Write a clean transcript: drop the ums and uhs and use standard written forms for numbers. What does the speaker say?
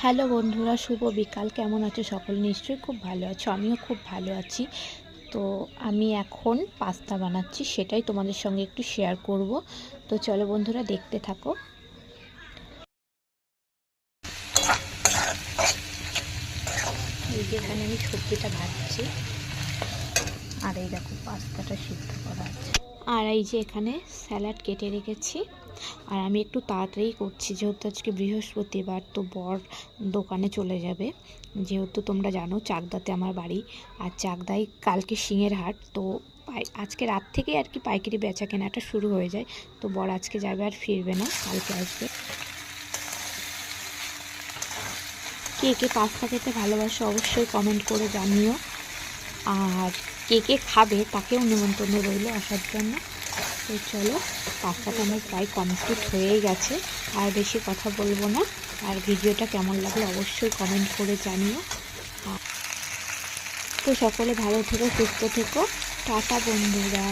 Hello বন্ধুরা, শুভ বিকাল। কেমন আছো সকল? নিশ্চয়ই খুব ভালো আছো, আমিও খুব ভালো আছি। তো আমি এখন পাস্তা বানাচ্ছি, সেটাই তোমাদের সঙ্গে একটু শেয়ার করব। তো চলো বন্ধুরা, দেখতে থাকো। এই যে এখানে আমি সবজিটা ভাজছি, আর এই দেখো পাস্তাটা সিদ্ধ করা আছে। আর এই যে এখানে স্যালাড কেটে রেখেছি। আর আমি একটু তাড়াতাড়ি করছি, যেহেতু আজকে বৃহস্পতিবার, তো বর দোকানে চলে যাবে। যেহেতু তোমরা জানো চাকদাতে আমার বাড়ি, আর চাকদায় কালকে সিংহের হাট, তো আজকে রাত থেকেই আর কি পাইকারি বেচা কেনাটা শুরু হয়ে যায়। তো বর আজকে যাবে, আর ফিরবে না, কালকে আসবে। কে কে পাস্তা খেতে ভালোবাসো অবশ্যই কমেন্ট করে জানিও। আর কে কে খাবে তাকেও নিমন্ত্রণ রইল আসার জন্য। তো চলো, পাস্তাটা আমার প্রায় কমপ্লিট হয়েই গেছে, আর বেশি কথা বলবো না। আর ভিডিওটা কেমন লাগলো অবশ্যই কমেন্ট করে জানিও। তো সকলে ভালো থেকো, সুস্থ থেকো। টাটা বন্ধুরা।